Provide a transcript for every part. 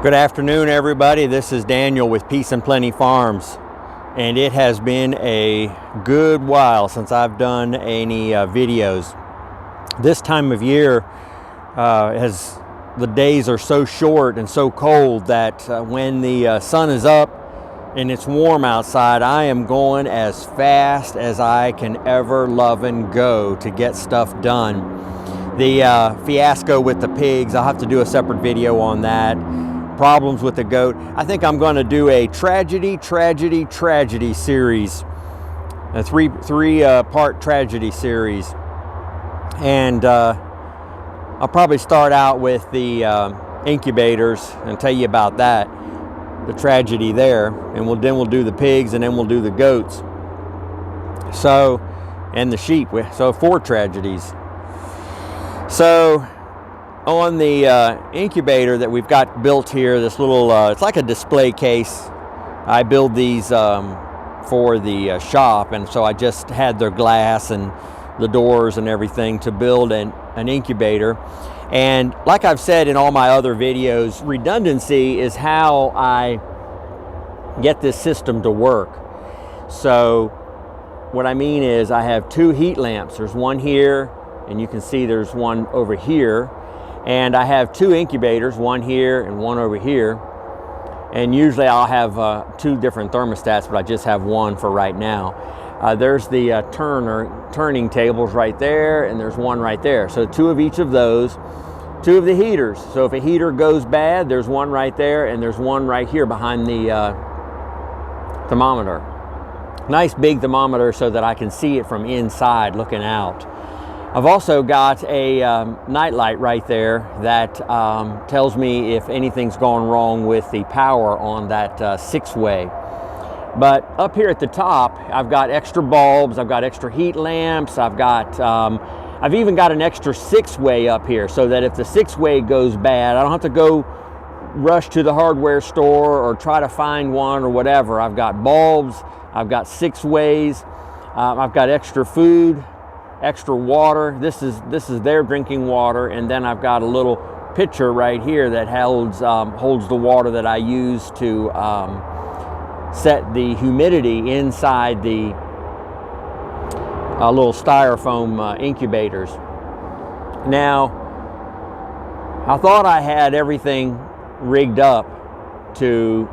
Good afternoon, everybody. This is Daniel with Peace and Plenty Farms, and it has been a good while since I've done any videos. This time of year, the days are so short and so cold that when the sun is up and it's warm outside, I am going as fast as I can ever love and go to get stuff done. The fiasco with the pigs, I'll have to do a separate video on that. Problems with the goat. I think I'm going to do a tragedy series, a three part tragedy series, and I'll probably start out with the incubators and tell you about that, the tragedy there, and then we'll do the pigs, and then we'll do the goats. So, and the sheep. So 4 tragedies. So on the incubator that we've got built here, this little, it's like a display case. I build these for the shop, and so I just had their glass and the doors and everything to build an incubator. And like I've said in all my other videos, redundancy is how I get this system to work. So what I mean is I have 2 heat lamps. There's one here, and you can see there's one over here. And I have 2 incubators, one here and one over here. And usually I'll have 2 different thermostats, but I just have one for right now. There's the turning tables right there, and there's one right there. So 2 of each of those, 2 of the heaters. So if a heater goes bad, there's one right there, and there's one right here behind the thermometer. Nice big thermometer so that I can see it from inside looking out. I've also got a night light right there that tells me if anything's gone wrong with the power on that 6-way. But up here at the top, I've got extra bulbs, I've got extra heat lamps, I've even got an extra 6-way up here, so that if the 6-way goes bad, I don't have to go rush to the hardware store or try to find one or whatever. I've got bulbs, I've got 6-ways, I've got extra food, extra water. This is their drinking water, and then I've got a little pitcher right here that holds the water that I use to set the humidity inside the little styrofoam incubators. Now, I thought I had everything rigged up to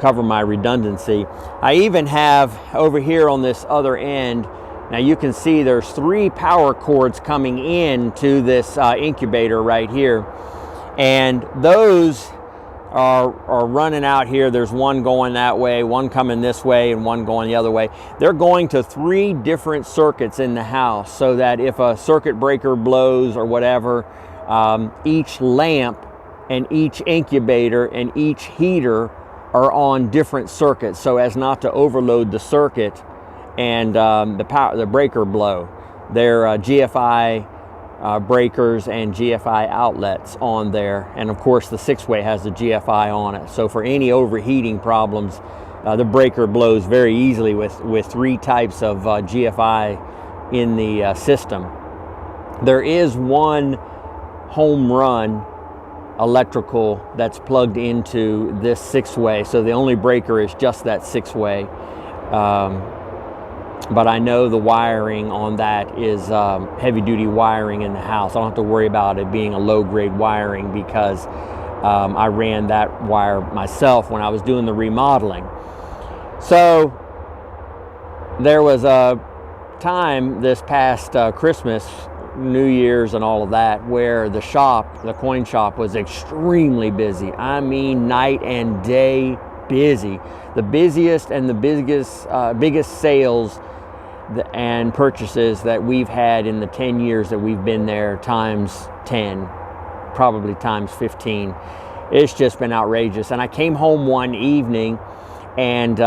cover my redundancy. I even have over here on this other end, now you can see there's 3 power cords coming in to this incubator right here, and those are running out here. There's one going that way, one coming this way, and one going the other way. They're going to 3 different circuits in the house, so that if a circuit breaker blows or whatever, each lamp and each incubator and each heater are on different circuits, so as not to overload the circuit and the breaker blow. They're GFI breakers and GFI outlets on there, and of course the 6-way has the GFI on it. So for any overheating problems, the breaker blows very easily with 3 types of GFI in the system. There is one home run electrical that's plugged into this 6-way, so the only breaker is just that 6-way. But I know the wiring on that is heavy-duty wiring in the house. I don't have to worry about it being a low-grade wiring, because I ran that wire myself when I was doing the remodeling. So there was a time this past Christmas, New Year's and all of that, where the coin shop was extremely busy. I mean night and day busy. The busiest and the biggest sales and purchases that we've had in the 10 years that we've been there, times 10, probably times 15. It's just been outrageous. And I came home one evening and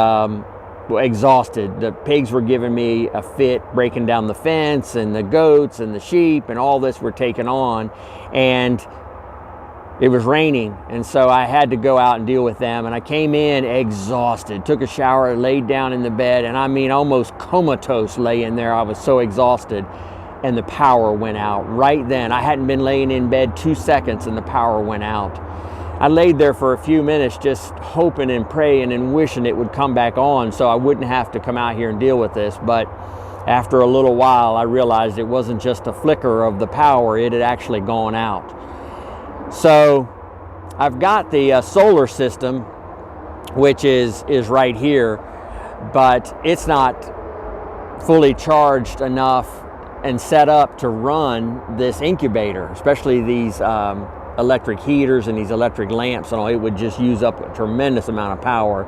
exhausted. The pigs were giving me a fit, breaking down the fence, and the goats and the sheep and all this were taking on, and it was raining, and so I had to go out and deal with them. And I came in exhausted, took a shower, laid down in the bed, and I mean almost comatose laying there. I was so exhausted. And the power went out right then. I hadn't been laying in bed 2 seconds and the power went out. I laid there for a few minutes just hoping and praying and wishing it would come back on so I wouldn't have to come out here and deal with this. But after a little while, I realized it wasn't just a flicker of the power, it had actually gone out. So I've got the solar system, which is right here, but it's not fully charged enough and set up to run this incubator, especially these electric heaters and these electric lamps and all. It would just use up a tremendous amount of power.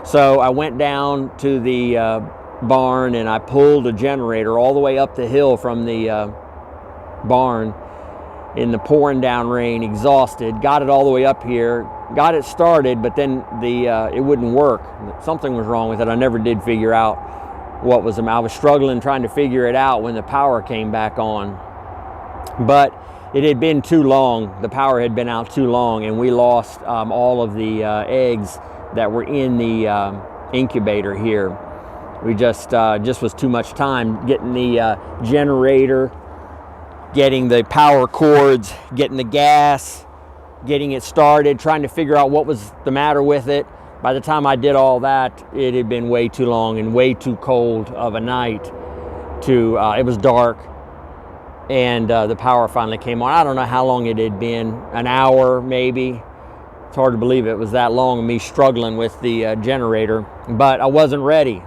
So I went down to the barn and I pulled a generator all the way up the hill from the barn in the pouring down rain, exhausted, got it all the way up here, got it started, but then it wouldn't work. Something was wrong with it. I never did figure out what was. I was struggling trying to figure it out when the power came back on. But it had been too long. The power had been out too long, and we lost all of the eggs that were in the incubator here. We just was too much time getting the generator, getting the power cords, getting the gas, getting it started, trying to figure out what was the matter with it. By the time I did all that, it had been way too long and way too cold of a night. It was dark, and the power finally came on. I don't know how long it had been, an hour maybe. It's hard to believe it was that long of me struggling with the generator, but I wasn't ready.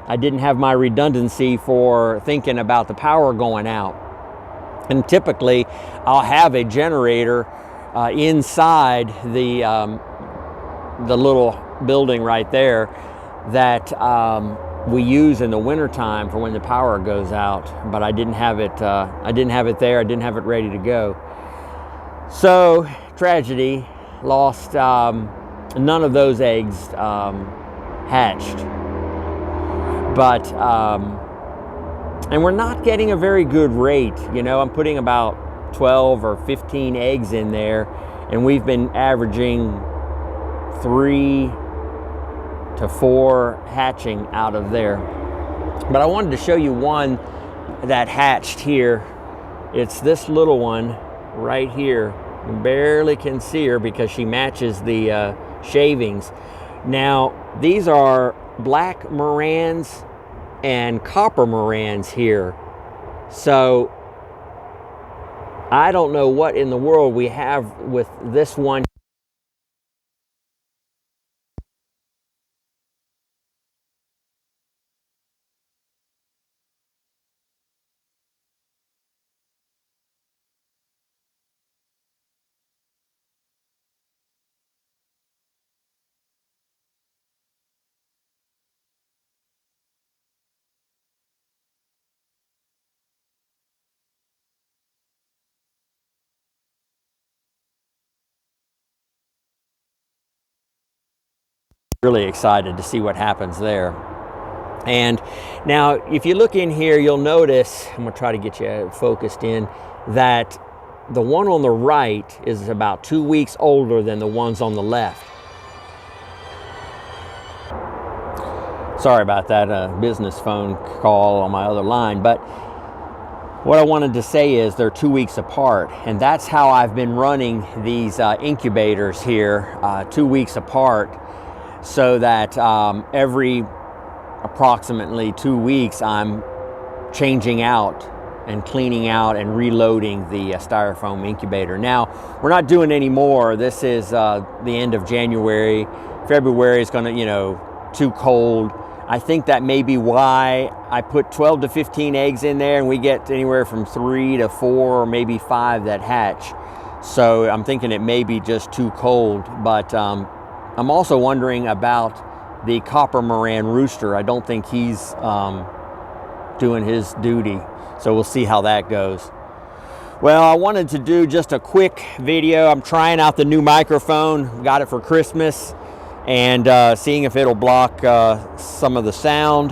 I didn't have my redundancy for thinking about the power going out. And typically, I'll have a generator inside the little building right there that we use in the wintertime for when the power goes out, but I didn't have it there. I didn't have it ready to go. So tragedy, lost none of those eggs hatched, but and we're not getting a very good rate. You know, I'm putting about 12 or 15 eggs in there, and we've been averaging 3 to 4 hatching out of there. But I wanted to show you one that hatched here. It's this little one right here. You barely can see her because she matches the shavings. Now, these are black Morans and copper Morans here. So I don't know what in the world we have with this one. Really excited to see what happens there. And now if you look in here, you'll notice, I'm gonna try to get you focused in, that the one on the right is about 2 weeks older than the ones on the left. Sorry about that business phone call on my other line, but what I wanted to say is they're 2 weeks apart, and that's how I've been running these incubators here, 2 weeks apart, so that every approximately 2 weeks I'm changing out and cleaning out and reloading the Styrofoam incubator. Now, we're not doing any more. This is the end of January. February is gonna, too cold. I think that may be why I put 12 to 15 eggs in there, and we get anywhere from 3 to 4 or maybe 5 that hatch. So I'm thinking it may be just too cold, but I'm also wondering about the copper Moran rooster. I don't think he's doing his duty, so we'll see how that goes. Well, I wanted to do just a quick video. I'm trying out the new microphone, got it for Christmas, and seeing if it'll block some of the sound,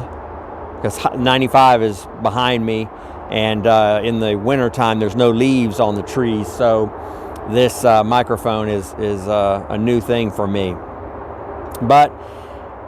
because 95 is behind me, and in the wintertime there's no leaves on the trees, so this microphone is a new thing for me. But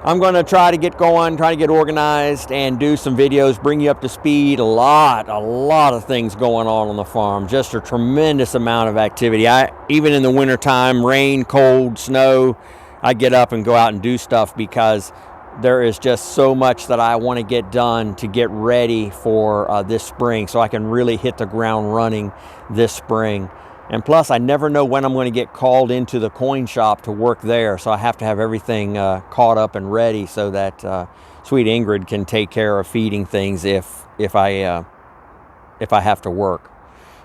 I'm going to try to get going, try to get organized, and do some videos, bring you up to speed. A lot of things going on the farm. Just a tremendous amount of activity. Even in the wintertime, rain, cold, snow, I get up and go out and do stuff because there is just so much that I want to get done to get ready for this spring, so I can really hit the ground running this spring. And plus, I never know when I'm going to get called into the coin shop to work there, so I have to have everything caught up and ready so that sweet Ingrid can take care of feeding things if I have to work.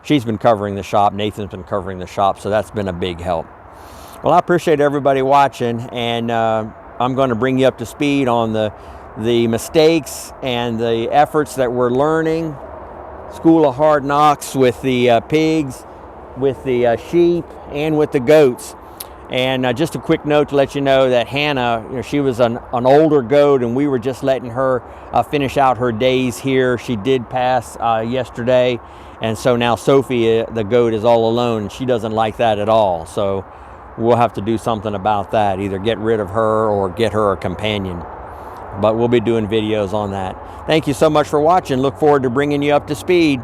She's been covering the shop, Nathan's been covering the shop, so that's been a big help. Well, I appreciate everybody watching, and I'm going to bring you up to speed on the mistakes and the efforts that we're learning. School of Hard Knocks with the pigs, with the sheep, and with the goats. And just a quick note to let you know that Hannah, she was an older goat, and we were just letting her finish out her days here. She did pass yesterday, and so now Sophie, the goat, is all alone. She doesn't like that at all, so we'll have to do something about that, either get rid of her or get her a companion. But we'll be doing videos on that. Thank you so much for watching. Look forward to bringing you up to speed.